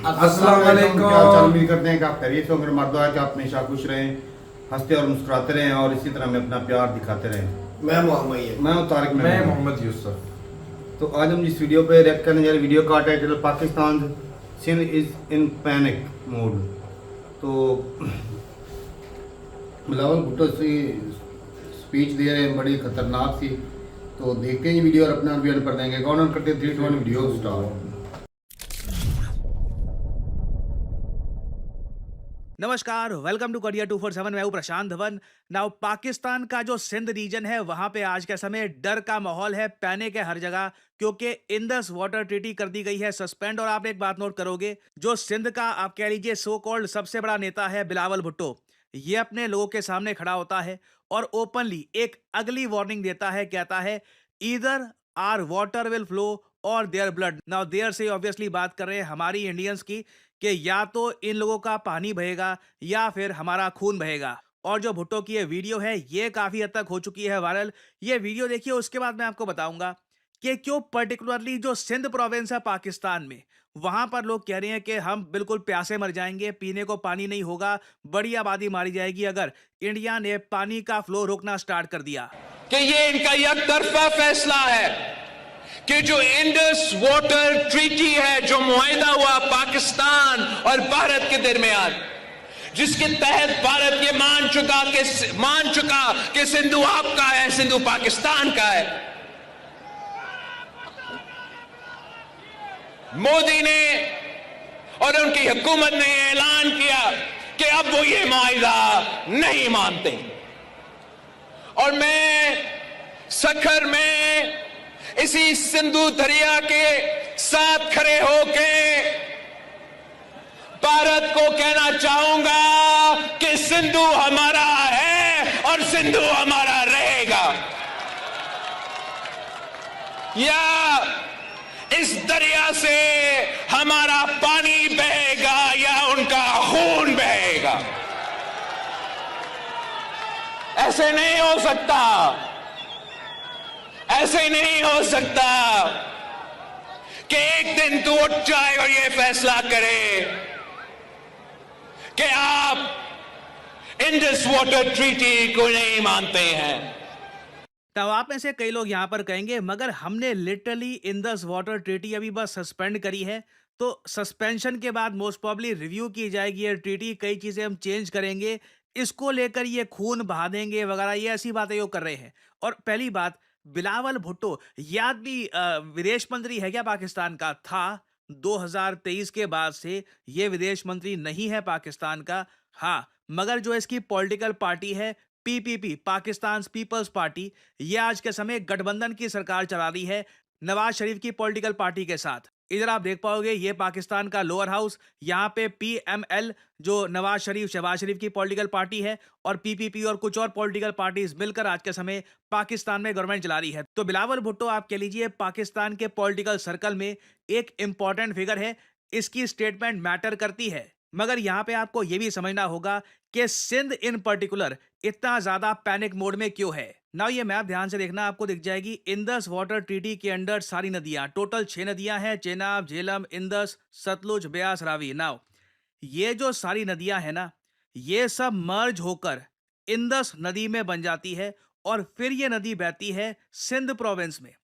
अस्सलाम वालेकुम। क्या हाल चाल? उम्मीद करते हैं कि आप खैरियत से होंगे। हमारा दुआ है कि आप हमेशा खुश रहें, हंसते और मुस्कुराते रहें और इसी तरह हमें अपना प्यार दिखाते रहें। मैं मोहम्मद मैं हूं तारिक। मैं मोहम्मद यूसुफ। तो आज हम जिस वीडियो पे रिएक्ट करने जा रहे हैं, वीडियो का title Pakistan Sindh is in panic mode. तो बिलावल भुट्टो से स्पीच दे रहे हैं, बड़ी खतरनाक सी। तो देखते हैं ये वीडियो और अपना रिव्यू कर देंगे। काउंट करते 3 2 1 वीडियो स्टार्ट। नमस्कार, वेलकम टू करियर 247। मैं हूं प्रशांत धवन। नाउ पाकिस्तान का जो सिंध रीजन है वहां पे आज के समय डर का माहौल है, पैनिक है हर जगह, क्योंकि इंडस वाटर ट्रीटी कर दी गई है सस्पेंड। और आप एक बात नोट करोगे, जो सिंध का आप कह लीजिए सो कॉल्ड सबसे बड़ा नेता है बिलावल भुट्टो, ये अपने लोगों के सामने खड़ा होता है और ओपनली एक अगली वार्निंग देता है। कहता है either our water will flow और their blood. Now there say obviously बात कर रहे हैं हमारी इंडियंस की, कि या तो इन लोगों का पानी बहेगा या फिर हमारा खून बहेगा। और जो भुट्टो की ये वीडियो है ये काफी हद तक हो चुकी है वायरल। ये वीडियो देखिए, उसके बाद मैं आपको बताऊंगा कि क्यों पर्टिकुलरली जो सिंध प्रोविंस है पाकिस्तान में, वहां पर लोग कह रहे हैं कि हम बिल्कुल प्यासे मर जाएंगे, पीने को पानी नहीं होगा, बड़ी आबादी मारी जाएगी अगर इंडिया ने पानी का फ्लो रोकना स्टार्ट कर दिया। कि ये इनका एकतरफा फैसला है कि जो इंडस वाटर ट्रीटी है, जो मुआहिदा हुआ पाकिस्तान और भारत के दरमियान, जिसके तहत भारत ये मान चुका कि सिंधु आपका है, सिंधु पाकिस्तान का है। मोदी ने और उनकी हुकूमत ने ऐलान किया कि अब वो ये मुआहिदा नहीं मानते। और मैं सखर में इसी सिंधु दरिया के साथ खड़े होके भारत को कहना चाहूंगा कि सिंधु हमारा है और सिंधु हमारा रहेगा। या इस दरिया से हमारा पानी बहेगा या उनका खून बहेगा। ऐसे नहीं हो सकता, ऐसे नहीं हो सकता कि एक दिन तू उठ जाए और ये फैसला करे कि आप इंडस वाटर ट्रीटी को नहीं मानते हैं। तब आप में से कई लोग यहां पर कहेंगे मगर हमने लिटरली इंडस वाटर ट्रीटी अभी बस सस्पेंड करी है, तो सस्पेंशन के बाद मोस्ट प्रॉब्ली रिव्यू की जाएगी ये ट्रीटी, कई चीजें हम चेंज करेंगे, इसको लेकर ये खून बहा देंगे वगैरह, ये ऐसी बातें वो कर रहे हैं। और पहली बात, बिलावल भुट्टो ये आदमी विदेश मंत्री है क्या पाकिस्तान का? था 2023 के बाद से ये विदेश मंत्री नहीं है पाकिस्तान का। हाँ, मगर जो इसकी पॉलिटिकल पार्टी है पीपीपी, पाकिस्तान पीपल्स पार्टी, ये आज के समय गठबंधन की सरकार चला रही है नवाज शरीफ की पॉलिटिकल पार्टी के साथ। इधर आप देख पाओगे ये पाकिस्तान का लोअर हाउस, यहाँ पे पीएमएल जो नवाज शरीफ शहबाज शरीफ की पॉलिटिकल पार्टी है, और पीपीपी और कुछ और पॉलिटिकल पार्टीज मिलकर आज के समय पाकिस्तान में गवर्नमेंट चला रही है। तो बिलावल भुट्टो आप कह लीजिए पाकिस्तान के पॉलिटिकल सर्कल में एक इंपॉर्टेंट फिगर है, इसकी स्टेटमेंट मैटर करती है। मगर यहाँ पे आपको यह भी समझना होगा कि सिंध इन पर्टिकुलर इतना ज्यादा पैनिक मोड में क्यों है। नाउ ये मैप ध्यान से देखना, आपको दिख जाएगी इंडस वाटर ट्रीटी के अंडर सारी नदियां, टोटल 6 नदियां हैं, चेनाब, झेलम, इंडस, सतलुज, ब्यास, रावी। नाउ ये जो सारी नदियां हैं ना, ये सब मर्ज होकर इंडस नदी में बन जाती है और फिर ये नदी बहती है सिंध प्रोविंस में।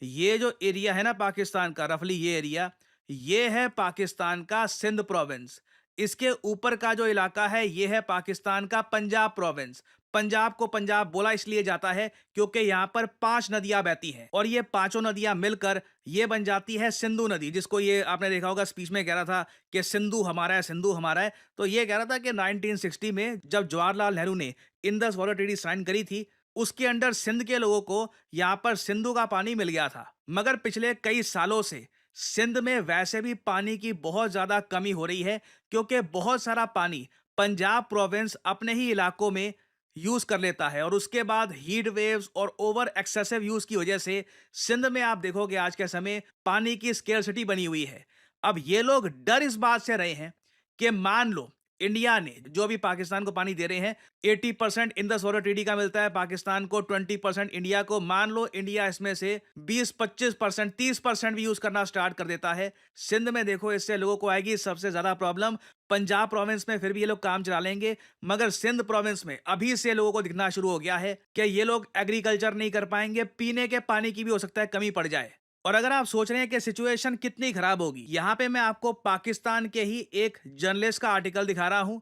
ये जो एरिया है ना पाकिस्तान का, रफली ये एरिया, ये है पाकिस्तान का सिंध प्रोविंस। इसके ऊपर का जो इलाका है ये है पाकिस्तान का पंजाब प्रोविंस। पंजाब को पंजाब बोला इसलिए जाता है क्योंकि यहां पर 5 नदियां बहती हैं और ये पांचों नदियां मिलकर ये बन जाती है सिंधु नदी, जिसको ये आपने देखा होगा स्पीच में कह रहा था कि सिंधु हमारा है, सिंधु हमारा है। तो ये कह रहा था कि 1960 में जब जवाहरलाल नेहरू ने इंडस वाटर ट्रीटी साइन करी थी, उसके अंडर सिंध के लोगों को यहां पर सिंधु का पानी मिल गया था। मगर पिछले कई सालों से सिंध में वैसे भी पानी की बहुत ज्यादा कमी हो रही है, क्योंकि बहुत सारा पानी पंजाब प्रोविंस अपने ही इलाकों में यूज कर लेता है और उसके बाद हीट वेव्स और ओवर एक्सेसिव यूज की वजह से सिंध में आप देखोगे आज के समय पानी की स्केर्सिटी बनी हुई है। अब ये लोग डर इस बात से रहे हैं कि मान लो इंडिया ने जो भी पाकिस्तान को पानी दे रहे हैं 80% इंडस वाटर ट्रीटी का मिलता है पाकिस्तान को, 20% इंडिया को। मान लो इंडिया इसमें से 20-25% 30% भी यूज करना स्टार्ट कर देता है। सिंध में देखो इससे लोगों को आएगी सबसे ज्यादा प्रॉब्लम। पंजाब प्रोविंस में फिर भी ये लोग काम चला लेंगे, मगर सिंध प्रोविंस में अभी से लोगों को दिखना शुरू हो गया है कि ये लोग एग्रीकल्चर नहीं कर पाएंगे, पीने के पानी की भी हो सकता है कमी पड़ जाए। और अगर आप सोच रहे हैं कि सिचुएशन कितनी खराब होगी, यहां पे मैं आपको पाकिस्तान के ही एक जर्नलिस्ट का आर्टिकल दिखा रहा हूं।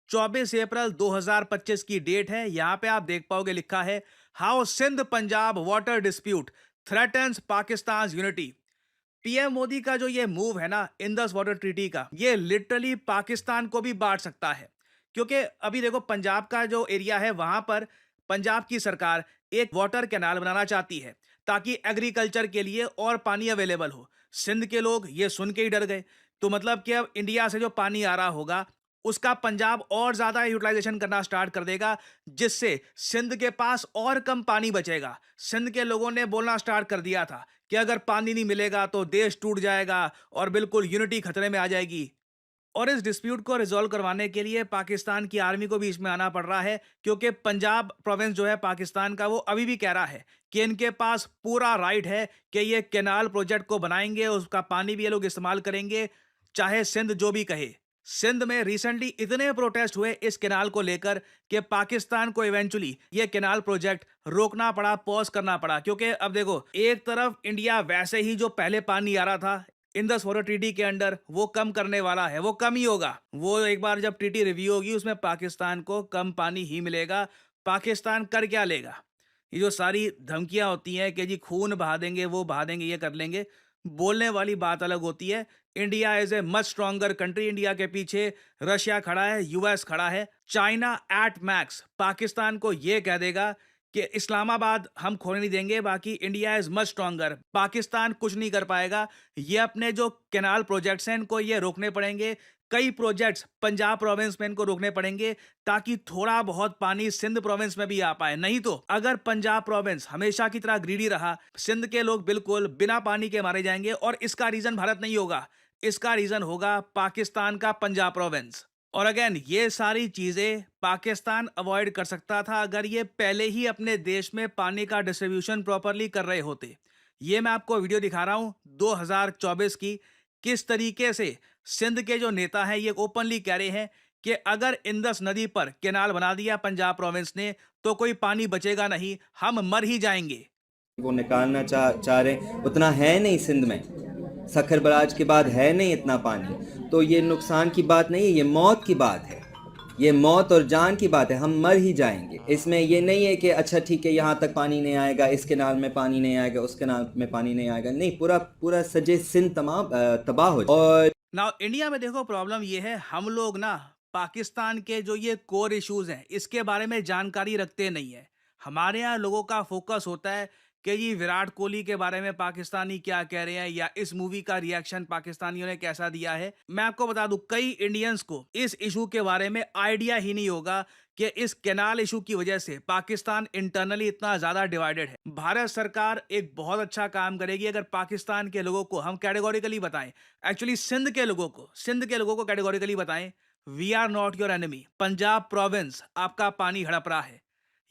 24 अप्रैल 2025 की डेट है। यहां पे आप देख पाओगे लिखा है, how Sindh Punjab water dispute threatens Pakistan unity. PM Modi का जो ये मूव है ना इंडस वाटर ट्रीटी का, ये लिटरली पाकिस्तान को भी बांट सकता है। क्योंकि अभी देखो पंजाब का जो एरिया है वहां पर पंजाब की सरकार एक वाटर कैनाल बनाना चाहती है ताकि एग्रीकल्चर के लिए और पानी अवेलेबल हो। सिंध के लोग ये सुन के ही डर गए। तो मतलब कि अब इंडिया से जो पानी आ रहा होगा उसका पंजाब और ज्यादा यूटिलाइजेशन करना स्टार्ट कर देगा, जिससे सिंध के पास और कम पानी बचेगा। सिंध के लोगों ने बोलना स्टार्ट कर दिया था कि अगर पानी नहीं मिलेगा तो देश टूट जाएगा और बिल्कुल यूनिटी खतरे में आ जाएगी। और इस डिस्प्यूट को रिजॉल्व करवाने के लिए पाकिस्तान की आर्मी को बीच में आना पड़ रहा है, क्योंकि पंजाब प्रोविंस जो है पाकिस्तान का वो अभी भी कह रहा है कि इनके पास पूरा राइट है कि ये कैनाल प्रोजेक्ट को बनाएंगे, उसका पानी भी ये लोग इस्तेमाल करेंगे, चाहे सिंध जो भी कहे। सिंध में रिसेंटली इतने प्रोटेस्ट हुए इस कैनाल को लेकर कि पाकिस्तान को इवेंचुअली ये कैनाल प्रोजेक्ट रोकना पड़ा, पॉज करना पड़ा। क्योंकि अब देखो एक तरफ इंडिया वैसे ही जो पहले पानी आ रहा था इंडस वाटर ट्रीटी के अंडर वो कम करने वाला है, वो कम ही होगा। वो एक बार जब ट्रीटी रिव्यू होगी उसमें पाकिस्तान को कम पानी ही मिलेगा। पाकिस्तान कर क्या लेगा? ये जो सारी धमकियां होती हैं कि जी खून बहा देंगे, वो बहा देंगे, ये कर लेंगे, बोलने वाली बात अलग होती है। India is a much stronger country. India के पीछे रशिया खड़ा है, यूएस खड़ा है, चाइना एट मैक्स पाकिस्तान को ये कह देगा कि इस्लामाबाद हम खोने नहीं देंगे, बाकी India is much stronger, Pakistan कुछ नहीं कर पाएगा। ये अपने जो कैनाल प्रोजेक्ट्स हैं इनको ये रोकने पड़ेंगे। कई प्रोजेक्ट्स पंजाब प्रोविंस में इनको रोकने पड़ेंगे ताकि थोड़ा बहुत पानी सिंध प्रोविंस में भी आ पाए। नहीं तो अगर पंजाब प्रोविंस हमेशा की तरह ग्रीडी रहा, सिंध के लोग बिल्कुल बिना पानी के मारे जाएंगे। और इसका रीजन भारत नहीं होगा, इसका रीजन होगा पाकिस्तान का पंजाब प्रोविंस। और अगेन ये सारी चीजें पाकिस्तान अवॉइड कर सकता था अगर ये पहले ही अपने देश में पानी का डिस्ट्रीब्यूशन प्रॉपरली कर रहे होते। ये मैं आपको वीडियो दिखा रहा हूं 2024 की, किस तरीके से सिंध के जो नेता हैं ये ओपनली कह रहे हैं कि अगर इंडस नदी पर कैनाल बना दिया पंजाब प्रोविंस ने तो कोई पानी बचेगा नहीं, हम मर ही जाएंगे। वो निकालना चाह रहे, उतना है नहीं सिंध में, सखर बराज के बाद है नहीं इतना पानी। तो ये नुकसान की बात नहीं है, ये मौत की बात है, ये मौत और जान की बात है, हम मर ही जाएंगे। इसमें ये नहीं है कि अच्छा ठीक है यहाँ तक पानी नहीं आएगा, इस कैनाल में पानी नहीं आएगा, उस कैनाल में पानी नहीं आएगा, नहीं, पूरा सजे सिंध तमाम तबाह हो। और नाउ इंडिया में देखो प्रॉब्लम ये है, हम लोग ना पाकिस्तान के जो ये कोर इश्यूज हैं इसके बारे में जानकारी रखते नहीं है। हमारे यहाँ लोगों का फोकस होता है कि जी विराट कोहली के बारे में पाकिस्तानी क्या कह रहे हैं या इस मूवी का रिएक्शन पाकिस्तानियों ने कैसा दिया है। मैं आपको बता दूं कई इंडियंस को इस इशू के बारे में आइडिया ही नहीं होगा कि इस कैनाल इशू की वजह से पाकिस्तान इंटरनली इतना ज्यादा डिवाइडेड है। भारत सरकार एक बहुत अच्छा काम करेगी अगर पाकिस्तान के लोगों को हम कैटेगोरिकली बताएं, एक्चुअली सिंध के लोगों को कैटेगोरिकली बताएं, we are not your enemy. Punjab province आपका पानी हड़प रहा है,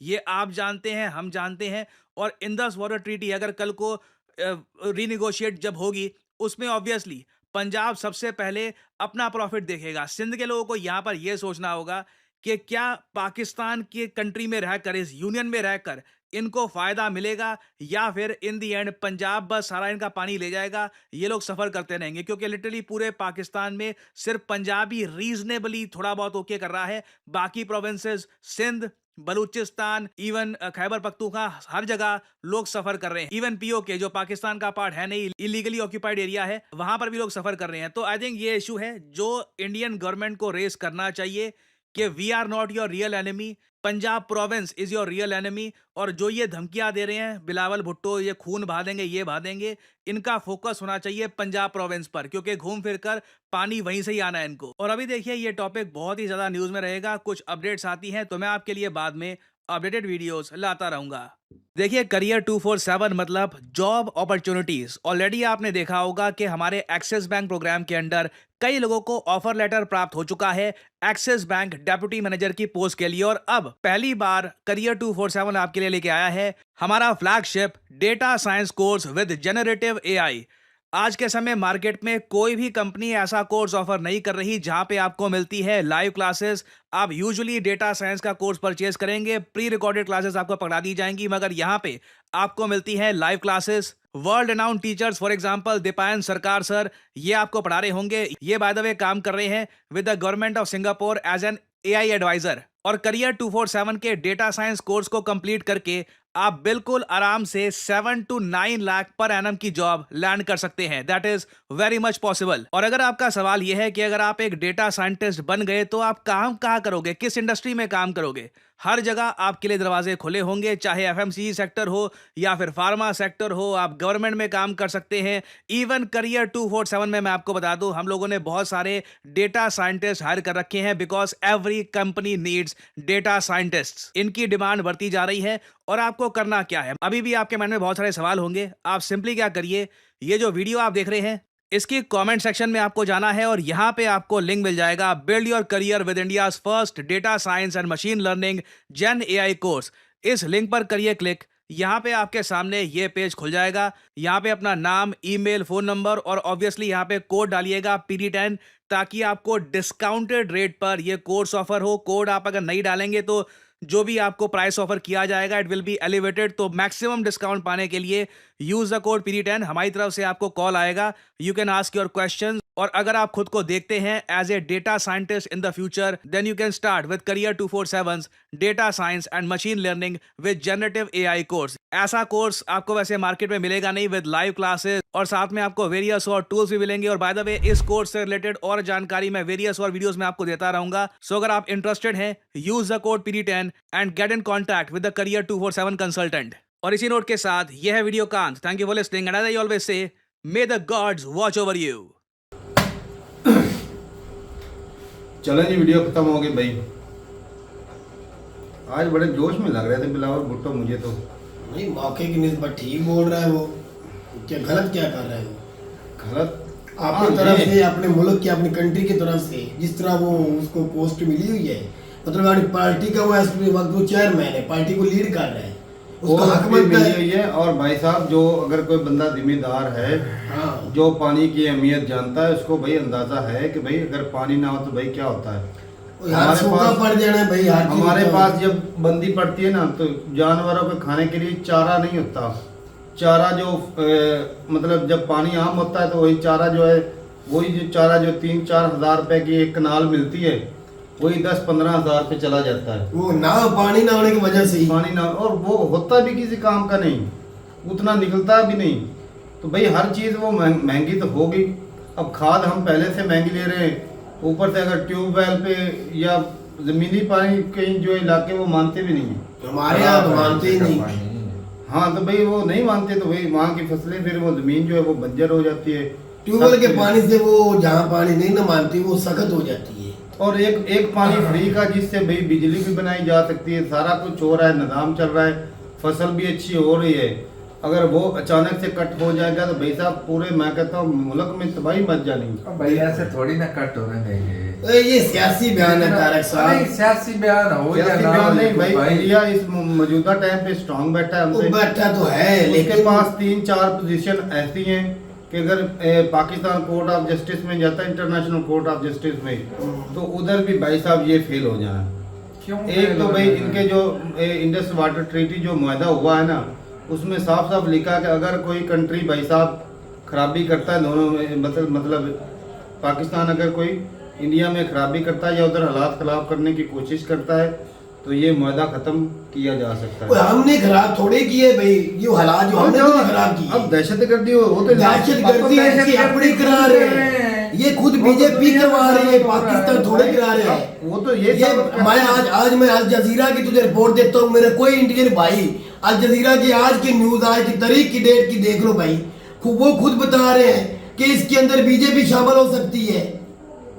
ये आप जानते हैं, हम जानते हैं। और इंडस वाटर ट्रीटी अगर कल को रीनिगोशिएट जब होगी उसमें ऑब्वियसली पंजाब सबसे पहले अपना प्रॉफिट देखेगा। सिंध के लोगों को यहां पर यह सोचना होगा कि क्या पाकिस्तान के कंट्री में रहकर, इस यूनियन में रहकर इनको फायदा मिलेगा या फिर इन दी एंड पंजाब बस सारा इनका पानी ले जाएगा। ये लोग सफर करते रहेंगे क्योंकि लिटरली पूरे पाकिस्तान में सिर्फ पंजाब ही रीजनेबली थोड़ा बहुत ओके कर रहा है, बाकी प्रोविंसेस सिंध, बलूचिस्तान, इवन खैबर पख्तूनख्वा, हर जगह लोग सफर कर रहे हैं। इवन पीओके जो पाकिस्तान का पार्ट है नहीं, इलीगली ऑक्यूपाइड एरिया है, वहां पर भी लोग सफर कर रहे हैं। तो आई थिंक ये इशू है जो इंडियन गवर्नमेंट को रेस करना चाहिए कि we are not your real enemy, Punjab province is your real enemy. और जो ये धमकियां दे रहे हैं बिलावल भुट्टो, ये खून बहा देंगे, ये बहा देंगे, इनका फोकस होना चाहिए पंजाब प्रोविंस पर, क्योंकि घूम फिर कर पानी वहीं से ही आना है इनको। और अभी देखिए ये टॉपिक बहुत ही ज्यादा न्यूज में रहेगा, कुछ अपडेट्स आती हैं तो मैं आपके लिए बाद में अपडेटेड वीडियोस लाता रहूंगा। देखिए, करियर 247 मतलब जॉब अपॉर्चुनिटीज। ऑलरेडी आपने देखा होगा कि हमारे एक्सिस बैंक प्रोग्राम के अंडर कई लोगों को ऑफर लेटर प्राप्त हो चुका है एक्सिस बैंक डेप्यूटी मैनेजर की पोस्ट के लिए, और अब पहली बार करियर 247 आपके लिए लेके आया है हमारा flagship data science course with generative AI. आज के समय मार्केट में कोई भी कंपनी ऐसा कोर्स ऑफर नहीं कर रही जहां पे आपको मिलती है लाइव क्लासेस। आप यूजुअली डेटा साइंस का कोर्स परचेज करेंगे, प्री रिकॉर्डेड क्लासेस आपको पकड़ा दी जाएंगी, मगर यहां पे आपको मिलती है live classes. World renowned teachers for example Deepayan सरकार सर, ये आपको पढ़ा रहे होंगे। ये बाय द वे काम कर रहे हैं with the government of Singapore as an AI adviser. और करियर 247 के डेटा साइंस कोर्स को कंप्लीट करके आप बिल्कुल आराम से 7 to 9 लाख पर एनम की जॉब लैंड कर सकते हैं। That is very much possible. और अगर आपका सवाल यह है कि अगर आप एक डेटा साइंटिस्ट बन गए तो आप काम कहाँ करोगे, किस इंडस्ट्री में काम करोगे, हर जगह आपके लिए दरवाजे खुले होंगे, चाहे एफएमसीजी सेक्टर हो या फिर फार्मा सेक्टर हो, आप गवर्नमेंट में काम कर सकते हैं। इवन करियर 247 में मैं आपको बता दूं, हम लोगों ने बहुत सारे डेटा साइंटिस्ट हायर कर रखे हैं because every company needs data scientists. इनकी डिमांड बढ़ती जा रही है। और आपको करना क्या है, अभी भी आपके मन में बहुत सारे सवाल होंगे। आप सिंपली क्या करिए, ये जो वीडियो आप देख रहे हैं इसकी कमेंट सेक्शन में आपको जाना है और यहां पे आपको लिंक मिल जाएगा build your career with India's first data science and machine learning gen AI course. इस लिंक पर करिए क्लिक। यहां पे आपके सामने ये पेज खुल जाएगा। यहां पे अपना नाम, ईमेल, फोन नंबर और ऑब्वियसली यहां पे कोड डालिएगा PD10, ताकि आपको डिस्काउंटेड रेट पर ये कोर्स ऑफर हो। कोड आप अगर नहीं डालेंगे तो जो भी आपको प्राइस ऑफर किया जाएगा इट विल बी एलिवेटेड। तो मैक्सिमम डिस्काउंट पाने के लिए यूज द कोड PD10। हमारी तरफ से आपको कॉल आएगा, you can ask your questions. और अगर आप खुद को देखते हैं as a data scientist in the future, then you can start with career 247 data science and machine learning with generative AI course. ऐसा कोर्स आपको वैसे मार्केट में मिलेगा नहीं, विद लाइव क्लासेस और साथ में आपको वेरियस और टूल्स भी मिलेंगे। और बाय द वे इस कोर्स से रिलेटेड और जानकारी मैं वेरियस और वीडियोस में आपको देता रहूंगा। सो अगर आप इंटरेस्टेड हैं, use the code PD10 and get in contact with the career 247 consultant. और इसी नोट के साथ यह है वीडियो का अंत। Thank you for listening and as I always say, may the gods watch over you. चलो जी, वीडियो खत्म हो गई भाई। आज बड़े जोश में लग रहे थे बिलावल भुट्टो मुझे तो। नहीं, मौके की निस्बत ठीक बोल रहा है वो। क्या गलत क्या कर रहा है वो? गलत अपनी तरफ से, अपने मुल्क की, अपनी कंट्री की तरफ से जिस तरह वो उसको पोस्ट मिली हुई है, मतलब अपनी पार्टी का वो चेयरमैन है, पार्टी को लीड कर रहा है, उसका हक बनता मिली हुई है। और भाई साहब, जो अगर कोई बंदा जिम्मेदार है, हाँ, जो पानी की अहमियत जानता है, उसको भाई अंदाजा है कि भाई अगर पानी ना हो तो भाई क्या होता है। पड़ जाना है भाई। हमारे पास जब बंदी पड़ती है ना, तो जानवरों के खाने के लिए चारा नहीं होता। चारा जो मतलब जब पानी आम होता है तो वही चारा जो है, वही जो चारा जो 3-4 हज़ार रुपए की एक कनाल मिलती है, वही 10-15 हज़ार पे चला जाता है। वो ना पानी ना होने की वजह से ही, पानी ना, और वो होता भी किसी काम का नहीं, उतना निकलता भी नहीं। तो भाई हर चीज़ वो महंगी तो होगी। अब खाद हम पहले से महंगी ले रहे हैं, ऊपर से अगर ट्यूबवेल पे या ज़मीनी पानी कहीं जो इलाके वो मानते भी नहीं है। हमारे यहाँ तो मानते ही नहीं। हाँ, तो भाई वो नहीं मानते तो भाई वहाँ की फसलें, फिर वो ज़मीन जो है वो बंजर हो जाती है। ट्यूबवेल के पानी से वो जहाँ पानी नहीं ना मानती, वो सख्त हो जाती है। और एक पानी फ्री का, जिससे भाई बिजली भी बनाई जा सकती है, सारा कुछ हो रहा है, निज़ाम चल रहा है, फसल भी अच्छी हो रही है। अगर वो अचानक से कट हो जाएगा तो भाई साहब पूरे, मैं कहता हूँ मुल्क में तबाही मच जानी। भाई ऐसे थोड़ी ना कट होने देंगे। ये सियासी बयान है तारक साहब। नहीं, सियासी बयान हो या ना हो, नहीं भाई, इंडिया इस मौजूदा टाइम पे स्ट्रांग बैठा है। वो बैठा तो है, लेकिन उसके पास 3-4 पोजीशन ऐसी हैं कि अगर पाकिस्तान कोर्ट ऑफ जस्टिस में जाता है, इंटरनेशनल कोर्ट ऑफ जस्टिस में, तो उधर भी भाई साहब ये फेल हो जाए। क्यों? एक तो भाई इनके जो इंडस वाटर ट्रीटी जो मुआहदा हुआ है ना, उसमें साफ साफ लिखा कि अगर कोई कंट्री भाई साहब खराबी करता है, दोनों में मतलब पाकिस्तान अगर कोई इंडिया में खराबी करता है या उधर हालात खराब करने की कोशिश करता है, तो ये मुआहदा खत्म किया जा सकता है। हमने खराब थोड़े किए भाई, ये हालात जो हमने तो खराब किए। अब दहशतगर्दी वो तो दहशतगर्दी अपनी करा रहे हैं, ये खुद बीजेपी करवा रही है, पाकिस्तान थोड़े करा रहे हैं। वो तो ये मैं आज मैं अल जजीरा की तुझे रिपोर्ट देता हूँ, मेरे कोई इंडियन भाई अल जजीरा की आज की न्यूज, आज की तारीख की डेट की देख लो भाई, वो खुद बता रहे हैं कि इसके अंदर बीजेपी शामिल हो सकती है।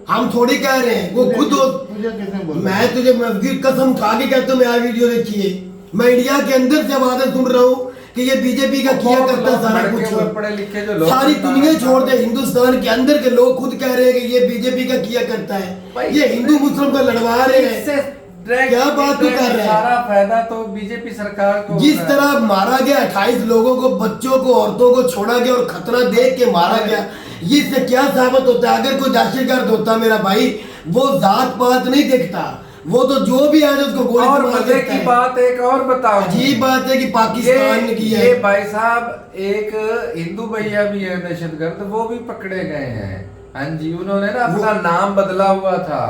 हम थोड़ी कह रहे हैं, वो खुद तुझे किसने बोला? मैं तुझे कसम खा के कहता हूँ, मैं आज वीडियो देखी है, मैं इंडिया के अंदर से आवाजें सुन रहा हूँ कि ये बीजेपी का किया करता है सारा कुछ। पढ़े लिखे जो लोग सारी दुनिया छोड़ दे, हिंदुस्तान के अंदर के लोग खुद कह रहे हैं कि ये बीजेपी का किया करता है, ये हिंदू मुस्लिम को लड़वा रहे हैं। क्या बात तू कर रहा है? सारा फायदा तो बीजेपी सरकार को। जिस तरह मारा गया 28 लोगों को, बच्चों को, औरतों को छोड़ा गया और खतरा देख के मारा गया, इससे क्या साबित होता है? अगर कोई दहशतगर्द होता मेरा भाई, वो जात पात नहीं देखता, वो तो जो भी आज उसको गोली और मार मजे देता की है। बात एक और बताओ, अजीब बात है कि पाकिस्तान ने किया ये है। भाई साहब एक हिंदू भैया भी है दहशतगर्द, वो भी पकड़े गए हैं। हाँ जी, उन्होंने ना अपना नाम बदला हुआ था,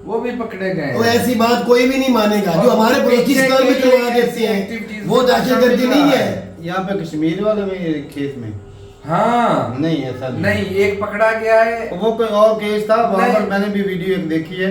वो भी पकड़े गए तो हैं। ऐसी बात कोई भी नहीं मानेगा। जो हमारे बलूचिस्तान में करवा देते हैं वो दहशतगर्दी नहीं है। यहाँ पे कश्मीर वाले में खेत में हाँ नहीं, ऐसा नहीं, एक पकड़ा गया है। वो कोई और केस था वहाँ पर, नहीं। मैंने भी वीडियो एक देखी है,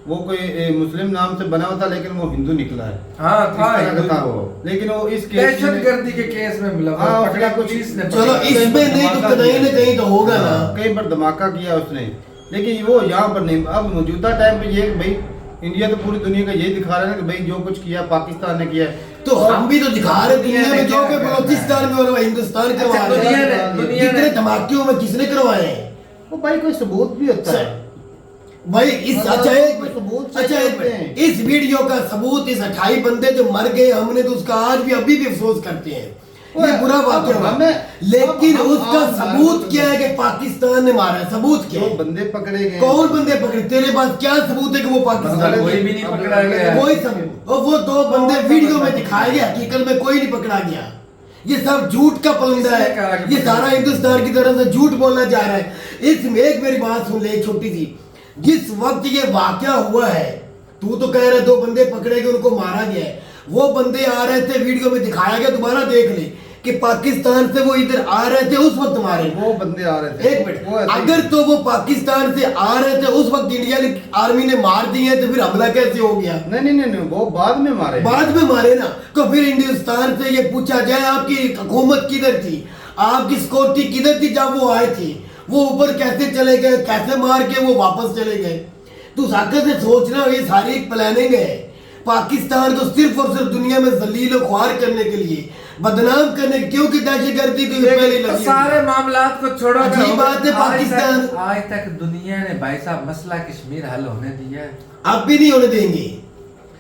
वो कोई मुस्लिम नाम से बना हुआ था लेकिन वो हिंदू निकला है। हाँ इस था, तरह का था हिंदू वो, को। लेकिन वो इस केस में दहशतगर्दी के केस में मिला, हाँ, पकड़ा उसका कुछ- पुलिस ने चलो पकड़ा। इसमें नहीं तो कहीं न कहीं तो होगा ना। कई बार धमाका किया उसने, लेकिन वो यहाँ पर नहीं। अब मौजूदा टाइम पे ये भाई इंडिया तो पूरी दुनिया का यही दिखा रहा है कि भाई जो कुछ किया पाकिस्तान ने किया है। तो हम भी तो दिखा रहे दुनिया में, जो कि बलूचिस्तान में और हिंदुस्तान करवा रहे दुनिया हैं। ने- दुनिया इतने ने धमाके में किसने करवाए हैं? वो भाई कोई सबूत भी होता है भाई इस मतलब अच्छा एक कोई सबूत अच्छा चाहिए एक होते हैं। मिनट, इस वीडियो का सबूत, इस 28 बंदे जो मर गए, हमने तो उसका आज भी अभी भी अफसोस करते हैं, ये बुरा वाक्य हुआ। लेकिन उसका सबूत क्या है कि पाकिस्तान ने मारा है? सबूत क्या जो है? बंदे पकड़े गए, कौन बंदे पकड़े? तेरे पास क्या सबूत है कि वो पाकिस्तान? कोई भी नहीं पकड़ा गया। कोई सबूत? और वो 2 बंदे वीडियो में दिखाए गए, हकीकत में कोई नहीं पकड़ा गया। ये सब झूठ का पलंदा किसने कहा है, कि ये सारा हिंदुस्तान की तरफ से झूठ बोला जा रहा है। इसमें एक मेरी बात सुन ले, एक छोटी सी। जिस वक्त ये वाकया हुआ है, तू तो कह रहे 2 बंदे पकड़े गए, उनको मारा गया है, वो बंदे आ रहे थे, वीडियो में दिखाया गया, दोबारा देख ले कि पाकिस्तान से वो इधर आ रहे थे, उस वक्त मारे। वो बंदे आ रहे थे। एक मिनट, अगर तो वो पाकिस्तान से आ रहे थे उस वक्त इंडिया ने आर्मी ने मार दिए, तो फिर हमला कैसे हो गया? नहीं, वो बाद में मारे। बाद में मारे ना, तो फिर हिंदुस्तान से ये पूछा जाए आपकी हुकूमत किधर थी, आपकी सिक्योरिटी किधर थी जब वो आए थे? वो ऊपर कैसे चले गए, कैसे मार के वो वापस चले गए? तू साकत से सोचना, ये सारी एक प्लानिंग है पाकिस्तान को सिर्फ और सिर्फ दुनिया में जलील और ख्वार करने के लिए, बदनाम करने, क्योंकि दहशतगर्दी तो पहले तो लगी। सारे मामलात को छोड़ो। अजीब बात है, पाकिस्तान आज तक दुनिया ने भाई साहब मसला कश्मीर हल होने दिया है? अब भी नहीं होने देंगे।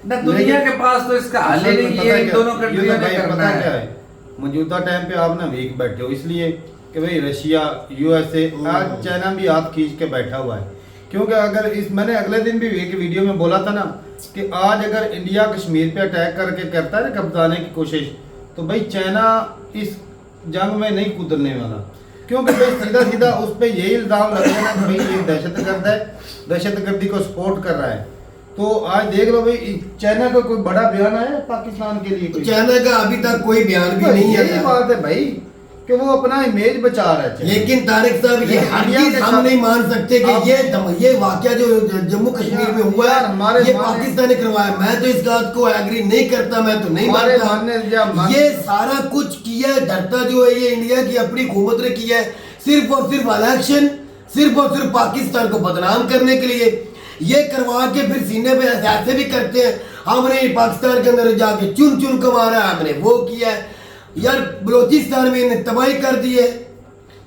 ना दुनिया के पास तो इसका हल ही नहीं है, इन दोनों कंट्रियों ने करना पता क्या है। है, मौजूदा टाइम पे आप ना वीक बैठे हो, इसलिए कि भाई रशिया, यूएसए, आज चाइना भी हाथ खींच के बैठा हुआ है। क्योंकि अगर इस, मैंने अगले दिन भी एक वीडियो में बोला था ना कि आज अगर इंडिया कश्मीर पे अटैक करके करता है ना कब्जाने की कोशिश, तो भाई चाइना इस जंग में नहीं कूदने वाला। क्योंकि भाई सीधा सीधा उस पर यही इल्जाम लगेगा ना कि भाई ये दहशतगर्द है, दहशतगर्दी को सपोर्ट कर रहा है। तो आज देख लो भाई, चाइना का कोई बड़ा बयान आया पाकिस्तान के लिए? चाइना का अभी तक कोई बयान भी नहीं यही है। बात है भाई कि वो अपना इमेज बचा रहा है। लेकिन तारिक साहब, ये हरगिज़ हम नहीं मान सकते कि ये वाकया जो जम्मू कश्मीर में हुआ है, हमारे ये पाकिस्तान ने करवाया। मैं तो इस बात को एग्री नहीं करता, मैं तो नहीं मानता। ये सारा कुछ किया है, धरता जो है ये इंडिया की अपनी हुकूमत ने किया है, सिर्फ और सिर्फ इलेक्शन, सिर्फ और सिर्फ पाकिस्तान को बदनाम करने के लिए। ये करवा के फिर सीने पे ऐसे भी करते हैं, हमने पाकिस्तान के अंदर जाके चुन चुन के मारा, हमने वो किया है। यार बलोचिस्तान में इन्हें तबाही कर दी है,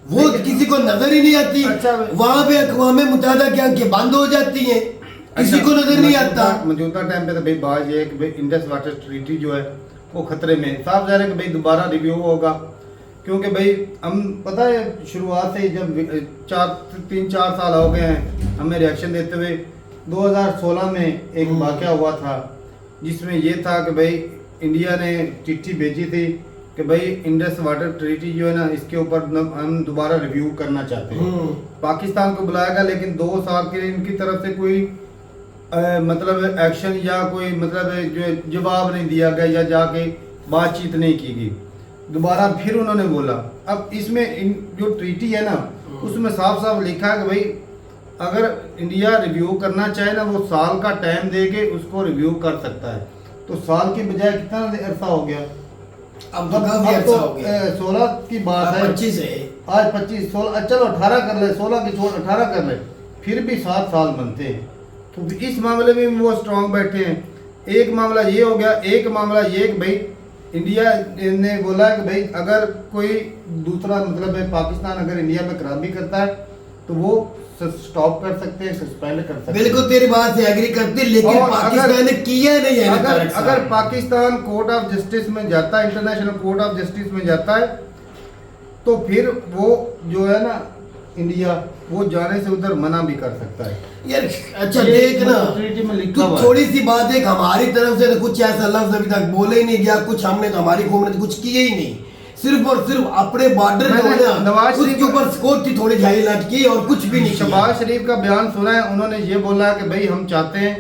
वो किसी को नजर ही नहीं आती। अच्छा, वहां पे अक़वाम मुत्तहिदा की आंखें बंद हो जाती हैं, किसी को नजर नहीं आता। मौजूदा टाइम पे तो भाई बात ये है कि भाई इंडस वाटर ट्रीटी जो है वो खतरे में, साफ जा रहा है कि भाई दोबारा रिव्यू होगा। क्योंकि भाई हम पता है शुरुआत से जब 3-4 साल हो गए हैं हमें रिएक्शन देते हुए। 2016 में एक वाक़या हुआ था जिसमें ये था कि भाई इंडिया ने चिट्ठी भेजी थी कि भाई इंडस वाटर ट्रीटी जो है ना, इसके ऊपर हम दोबारा रिव्यू करना चाहते हैं। पाकिस्तान को बुलाया गया, लेकिन 2 साल के लिए इनकी तरफ से कोई मतलब एक्शन या कोई मतलब जो जवाब नहीं दिया गया या जाके बातचीत नहीं की गई। दोबारा फिर उन्होंने बोला। अब इसमें जो ट्रीटी है ना, उसमें साफ साफ लिखा है कि भाई अगर इंडिया रिव्यू करना चाहे ना, वो साल का टाइम दे के उसको रिव्यू कर सकता है। तो साल की बजाय कितना अरसा हो गया? अब तो काफी अच्छा हो गया। 16 की बात है, 25 है, आज 25, 16, चलो 18 कर ले, 16 की छोड़ 18 कर ले। फिर भी 7 साल बनते हैं। तो इस मामले में वो स्ट्रांग बैठे हैं। एक मामला ये हो गया, एक मामला ये कि भाई इंडिया ने बोला कि भाई अगर कोई दूसरा मतलब है पाकिस्तान अगर इंडिया में खराबी करता है तो वो स्टॉप कर सकते हैं, सस्पेंड कर सकते हैं। बिल्कुल तेरी बात से एग्री करते, लेकिन और पाकिस्तान ने किया नहीं है। अगर पाकिस्तान कोर्ट ऑफ जस्टिस में जाता है, इंटरनेशनल कोर्ट ऑफ जस्टिस में जाता है, तो फिर वो जो है ना इंडिया वो जाने से उधर मना भी कर सकता है यार। अच्छा देख ना, ट्रीटी में लिखा तू हुआ है। थोड़ी सी बात है हमारी तरफ से तो कुछ ऐसा लफ्ज अभी तक बोले ही नहीं गया, कुछ हमने तो हमारी कौम ने तो कुछ किया ही नहीं। सिर्फ और सिर्फ अपने बॉर्डर जो है ना नवाज शरीफ उसके ऊपर स्कोर की थोड़ी झाई लटकी और कुछ भी नहीं किया। शहबाज शरीफ का बयान सुना है, उन्होंने ये बोला है कि भाई हम चाहते हैं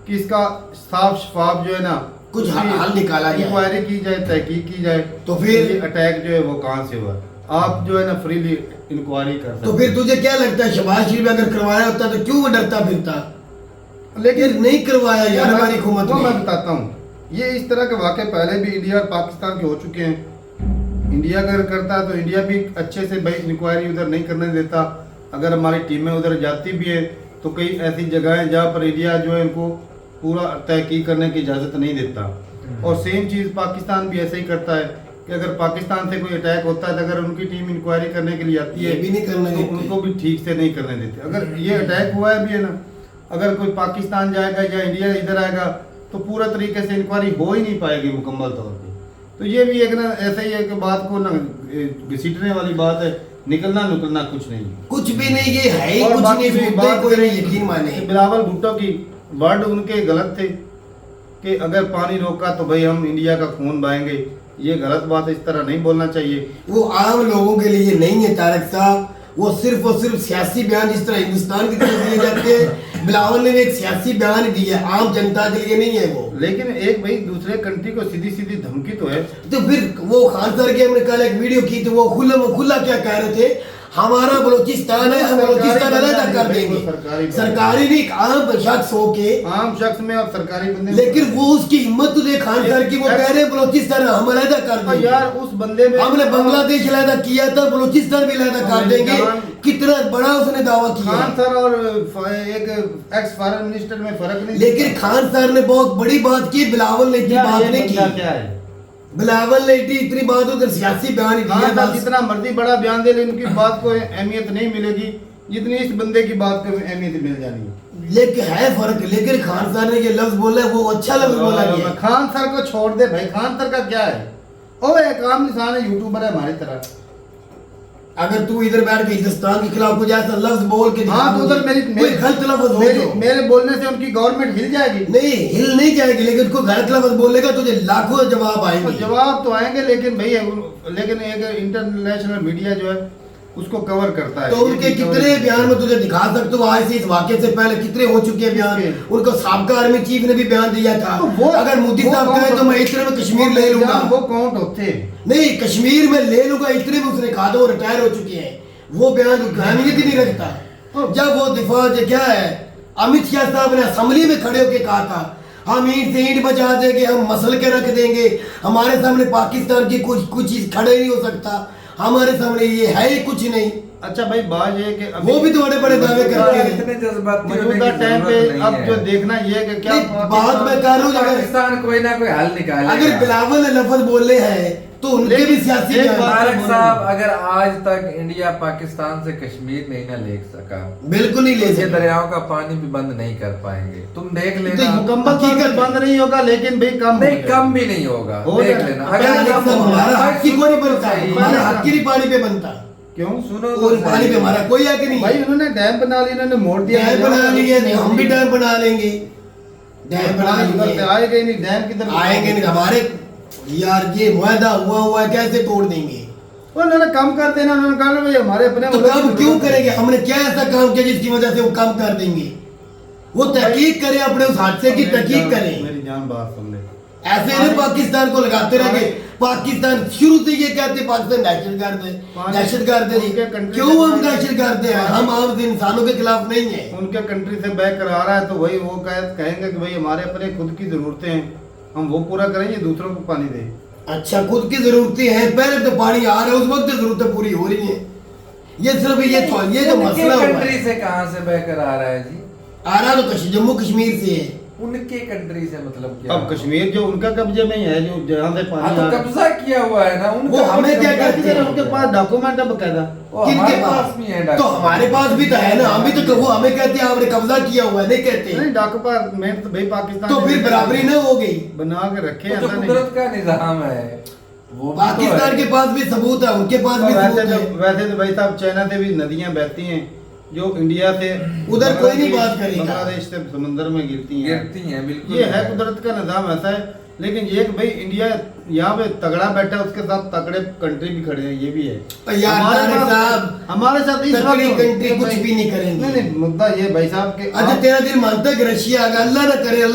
कि इसका साफ शफाफ जो है ना कुछ हल निकाला जाए, इंक्वायरी की जाए, तहकीक की जाए। तो फिर ये अटैक जो है वो कहाँ से हुआ, आप जो है ना फ्रीली इंक्वायरी कर सकते तो फिर तुझे क्या लगता है शहबाज शरीफ अगर करवाया होता तो क्यों वो डरता फिरता? लेकिन नहीं करवाया यार हमारी हुकूमत मैं ने। बताता हूँ, ये इस तरह के वाक़े पहले भी इंडिया और पाकिस्तान के हो चुके हैं। इंडिया अगर करता है तो इंडिया भी अच्छे से भाई इंक्वायरी उधर नहीं करने देता। अगर हमारी टीमें उधर जाती भी है तो कई ऐसी जगह हैं जहाँ पर इंडिया जो है उनको पूरा तहकीक करने की इजाज़त नहीं देता। और सेम चीज़ पाकिस्तान भी ऐसे ही करता है कि अगर पाकिस्तान से कोई अटैक होता है तो अगर उनकी टीम इंक्वायरी करने के लिए आती है ये भी नहीं करने तो देते। उनको भी ठीक से नहीं करने देते। अगर ये अटैक हुआ है भी है ना, अगर कोई पाकिस्तान जाएगा या इंडिया इधर आएगा तो पूरा तरीके से इंक्वायरी हो ही नहीं पाएगी मुकम्मल तौर पे। तो ये भी एक ना ऐसे ही एक बात को ना घसीटने वाली बात है, निकलना निकलना कुछ नहीं। कुछ भी नहीं, ये है ही और कुछ बाकी नहीं, भी मुद्दे बात कोई नहीं करें यकीन माने। कि बिलावल भुट्टो की वर्ड उनके गलत थे कि अगर पानी रोका तो भाई हम इंडिया का खून बहाएंगे। ये गलत बात है, इस तरह नहीं बोलना चाहिए। वो आम लोगों के लिए नहीं है तारक साहब, वो सिर्फ और सिर्फ सियासी बयान जिस तरह हिंदुस्तान की तरफ दिए जाते हैं, बिलावल ने भी एक सियासी बयान दिया, आम जनता के लिए नहीं है वो। लेकिन एक भाई दूसरे कंट्री को सीधी सीधी धमकी तो है। तो फिर वो खान सर की हमने कल एक वीडियो की तो वो खुला क्या कह रहे थे, हमारा बलोचिस्तान है, हम बलोचिस्तान अलग कर देंगे। सरकारी नहीं, आम शख्स होके, आम शख्स में और सरकारी बंदे में। लेकिन वो उसकी हिम्मत तो देख खान सर की, वो कह रहे हैं बलोचिस्तान हम अलग कर देंगे। यार उस बंदे में हमने बांग्लादेश अलग किया था, बलोचिस्तान भी अलग कर देंगे। कितना बड़ा उसने दावा किया। खान सर और एक एक्स फॉरेन मिनिस्टर में फर्क नहीं। लेकिन खान सर ने बहुत बड़ी बात की, बिलावल ने इतनी बात नहीं की। क्या है बिलावल ने इतनी बात उधर सियासी बयान हाँ दिया। साहब जितना मर्जी बड़ा बयान दे ले, उनकी बात को अहमियत नहीं मिलेगी जितनी इस बंदे की बात को अहमियत मिल जानी है। लेकिन है फर्क। लेकिन खान सर ने ये लफ्ज बोला है, वो अच्छा लफ्ज बोला गया। खान सर को छोड़ दे भाई, खान सर का क्या है, ओ एक आम इंसान है, यूट्यूबर है हमारी तरह। अगर तू इधर बैठ के हिंदुस्तान के खिलाफ कुछ ऐसा लफ्ज बोल के हाँ तो उधर कोई गलत लफ्ज हो जो, मेरे बोलने से उनकी गवर्नमेंट हिल जाएगी? नहीं हिल नहीं जाएगी, लेकिन कोई गलत लफ्ज बोलेगा तुझे लाखों जवाब तो आएंगे। जवाब तो आएंगे, लेकिन भैया लेकिन एक इंटरनेशनल मीडिया जो है उसको कवर करता है। तो उनके कितने बयान में तुझे दिखा सकते हो, आज से इस वाक़े से पहले कितने हो चुके हैं बयान। उनको साबका आर्मी चीफ ने भी बयान दिया था, वो अगर मोदी साहब कहे तो मैं इतने में कश्मीर ले लूंगा। वो काउंट होते हैं। नहीं कश्मीर में ले लूंगा इतने में उसने कहा था, वो रिटायर हो चुके हैं। वो बयान अहमियत ही नहीं रखता। जब वो दिफा क्या है, अमित शाह साहब ने असेंबली में खड़े होकर कहा था हम ईंट से ईंट बचा देंगे, हम मसल के रख देंगे, हमारे सामने पाकिस्तान की कुछ चीज खड़े नहीं हो सकता, हमारे सामने ये है ही कुछ नहीं। अच्छा भाई बात ये कि वो भी तो बड़े बड़े दावे करते हैं। इतने जज्बाती होने मौजूदा की टाइम पे जरूरत नहीं अब है। जो देखना ये है कि क्या नहीं, बात मैं कर रहा हूँ, अगर पाकिस्तान कोई ना कोई हल निकालेगा। अगर बिलावल ने लफ्ज बोले हैं तो उनके भी सियासी एक बयान। बात- तारक साहब अगर आज तक इंडिया पाकिस्तान से कश्मीर नहीं ना ले सका, बिल्कुल नहीं ले ये सकते। दरियाओं का पानी भी बंद नहीं कर पाएंगे। तुम देख तो लेना, मुकम्मल तौर पे बंद नहीं होगा, लेकिन भाई कम नहीं कम भी नहीं होगा। हो देख जाएगा। लेना अगर कम होगा, हमारा हक की कोई नहीं बनता, सही हमारा है। हक की नहीं पानी पे बनता। क्यों? सुनो और तो पानी सही। पे हमारा कोई हक नहीं। भाई उन्होंने डैम बना लिया, उन्होंने मोड़ दिया। डैम बना लिए, हम भी डैम बना लेंगे। डैम बना उधर से लेंगे, आएगा ही नहीं, डैम किधर आएंगे नहीं। हमारे यार ये मुआहदा हुआ है, कैसे तोड़ देंगे? उन्होंने कम कर देना, उन्होंने कहा भाई हमारे अपने तो मुल्क की कम क्यों जरूरत है। करेंगे? हमने क्या ऐसा काम किया जिसकी वजह से वो कम कर देंगे? वो तहकीक करें, अपने उस हादसे की तहकीक करें। मेरी जान बात सुन ले। ऐसे नहीं पाकिस्तान को लगाते रहेंगे। पाकिस्तान शुरू से ये कहते पाकिस्तान दहशतगर्द है, दहशतगर्द है। उनके country क्यों से- हम दहशतगर्द हैं? हम आम इंसानों के खिलाफ नहीं है। उनके कंट्री से बैक करा रहा है तो वही वो कहेंगे कि भाई हमारे अपने खुद की जरूरतें हैं, हम वो पूरा करेंगे, दूसरों को पानी दें। अच्छा खुद की जरूरतें हैं, पहले तो पानी आ रहा है, उस वक्त जरूरतें पूरी हो रही हैं। ये सिर्फ ये जो मसला हुआ कंट्री है, से कहां से बहकर आ रहा है जी? आ रहा तो जम्मू कश्मीर से है। उनके कंट्री से मतलब क्या? अब कश्मीर जो उनका कब्जे में ही है, जो जहाँ से हाँ पानी तो आ रहा है। कब्जा किया हुआ है ना उनका। वो हमें क्या कहते हैं? उनके पास डॉक्यूमेंट है बकायदा। वो किनके हमारे पास? पास भी है तो डॉक्टर। हमारे पास भी तो है ना, हम भी तो वो हमें कहते हैं आपने कब्जा किया हुआ है, नहीं कहते। नहीं डॉक्यूमेंट तो भाई पाकिस्तान तो ने फिर बराबरी न हो गई। बना के रखे वो हैं, जो ऐसा नहीं। कुदरत का निजाम है वो भी तो पाकिस्तान है। के पास भी सबूत है, उनके पास भी और सबूत है। वैसे तो भाई साहब चाइना से भी नदियां बहती हैं जो इंडिया से उधर कोई नहीं बात करेगा। बांग्लादेश से समुद्र में गिरती हैं। गिरती हैं बिल्कुल। ये है कुदरत का निजाम ऐसा है। लेकिन ये कि भाई इंडिया यहाँ पे तगड़ा बैठा है, उसके साथ तगड़े कंट्री भी खड़े हैं, ये भी है। यार तारिक साहब, हमारे साथ इस वक्त तगड़ी कंट्री कुछ भी नहीं करेंगी। नहीं मुद्दा ये भाई साहब के अच्छा तेरा दिल मानता है कि रशिया अगर अल्लाह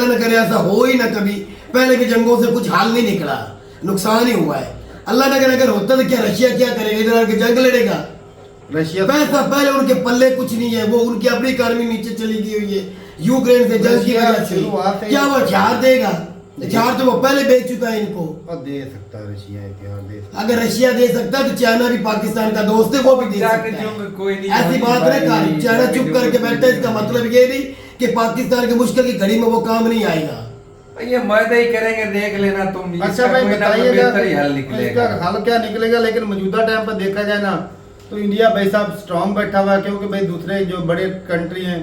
न करे ऐसा हो ही ना कभी, पहले की जंगों से कुछ हाल नहीं निकला, नुकसान ही हुआ है। अल्लाह न करे अगर होता तो क्या रशिया क्या करेगा, इधर आके जंग लड़ेगा? रशिया पैसा पहले उनके पल्ले कुछ नहीं है, वो उनकी अपनी इकॉनमी नीचे चली गई हुई है यूक्रेन से जंग की वजह से। शुरुआत है। क्या वो हथियार देगा? हथियार तो वो पहले बेच चुका है इनको। और दे सकता है रशिया हथियार दे सकता है। अगर रशिया दे सकता है तो चाइना भी पाकिस्तान का दोस्त है, वो भी दे जाके सकता जो है। कोई नहीं ऐसी बात भाई, नहीं कर, चाइना चुप करके बैठा है, इसका मतलब ये नहीं कि पाकिस्तान की मुश्किल की घड़ी में वो काम नहीं आएगा। ये मैदा ही करेंगे, देख लेना तुम। अच्छा इसका भाई कोई ना कोई बताइएगा बेहतर ही हल इसका निकलेगा। हल क्या निकलेगा। लेकिन मौजूदा टाइम पर देखा जाए ना तो इंडिया भाई साहब स्ट्रॉन्ग बैठा हुआ है, क्योंकि भाई दूसरे जो बड़े कंट्री हैं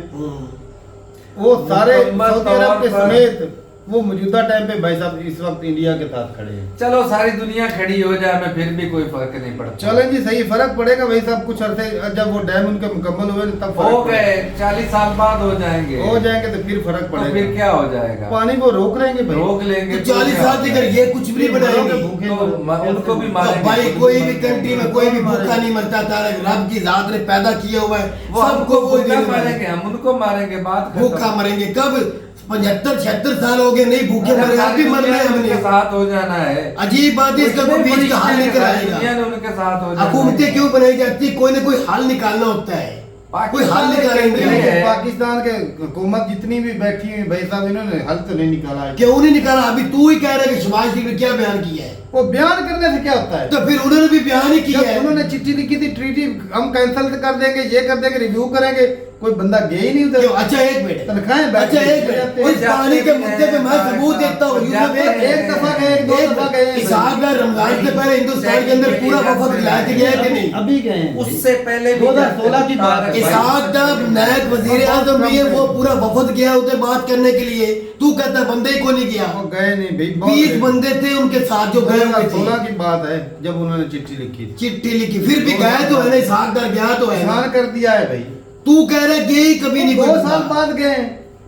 वो सारे मुकम्मल सऊदी अरब के तौर पर- समेत वो मौजूदा टाइम पे भाई साहब इस वक्त इंडिया के साथ खड़े हैं। चलो सारी दुनिया खड़ी हो जाए, मैं फिर भी कोई फर्क नहीं पड़ता। चलें जी, सही फर्क पड़ेगा भाई साहब। कुछ अरसे जब वो डैम उनके मुकम्मल हुए तब फर्क हो पड़ेगा। गए 40 साल बाद हो जाएंगे। हो जाएंगे तो फिर फर्क तो पड़ेगा। फिर क्या हो जाएगा? पानी को रोक लेंगे भाई। रोक लेंगे तो 40 साल तक ये कुछ भी नहीं बनाएंगे। तो उनको भी तो मारेंगे। भाई कोई भी कंट्री में कोई भी भूखा नहीं मरता, तारा रब की जात ने पैदा किया हुआ है, वो सबको वो भूखा दिन मारेंगे, हम उनको मारेंगे। बात खत्म। भूखा मरेंगे कब? 75-76 साल हो गए नहीं भूखे मरे, अब भी मरना है उनके हमने। साथ हो जाना है। अजीब बात है, इसका कोई बीच का हल निकल दुनिया आएगा। ने उनके साथ हो जाना है। हुकूमतें क्यों बनाई जाती है? कोई ना कोई हल निकालना होता है, कोई हल पाकिस्तान निकालेंगे। एक लेकिन है। पाकिस्तान के हुकूमत जितनी भी बैठी हुई भाई साहब इन्होंने हल तो नहीं निकाला है। क्यों नहीं निकाला? अभी तू ही कह रहा है कि शहबाज शरीफ ने क्या बयान किया है, वो बयान करने से क्या होता है? तो फिर उन्होंने भी बयान ही किया जब है। उन्होंने चिट्ठी लिखी थी ट्रीटी हम कैंसिल कर देंगे, ये कर देंगे, रिव्यू करेंगे, कोई बंदा गया ही नहीं उधर। क्यों? अच्छा एक मिनट, तनख्वाहें बैठ अच्छा एक गई जाते मिनट, हैं। इस पानी के मुद्दे पे मैं सबूत देखता हूँ। जाते हैं। एक दफा गए, एक दो दफा गए हैं। इसहाक डार रमजान से पहले हिंदुस्तान के अंदर पूरा वफद लाया गया है कि नहीं? अभी गए हैं। उससे पहले भी 2016 की बात है। इसहाक डार नायब वजीर आजम भी है, वो पूरा वफद गया उधर बात करने के लिए। तू कहता बंदे ही को नहीं गया? वो गए नहीं भाई, बहुत 20 गए। बंदे थे उनके साथ जो गए हुए थे। 2016 की बात है जब उन्होंने चिट्ठी लिखी थी। चिट्ठी लिखी, फिर भी गए तो है ना, इसहाक डार गया तो है ना। एहसान कर दिया है भाई। तू कह रहा है कि यही कभी नहीं 2 कोई साल बंदा। बाद गए।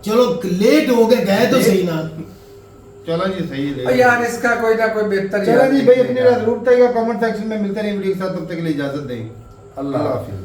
चलो लेट हो गए, गए तो सही ना। चलो जी सही है। और यार इसका कोई ना कोई बेहतर चलो हल जी भाई, अपनी निकलेगा। जरूरत है कमेंट सेक्शन में मिलते रहिए। वीडियो के साथ, तब तक के लिए इजाजत दें। अल्लाह हाफिज।